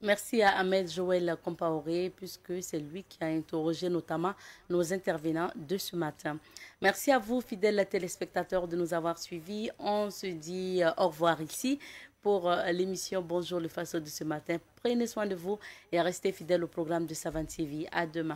Merci à Ahmed Joël Compaoré, puisque c'est lui qui a interrogé notamment nos intervenants de ce matin. Merci à vous, fidèles téléspectateurs, de nous avoir suivis. On se dit au revoir ici pour l'émission Bonjour le Faso de ce matin. Prenez soin de vous et restez fidèles au programme de Savane TV. À demain.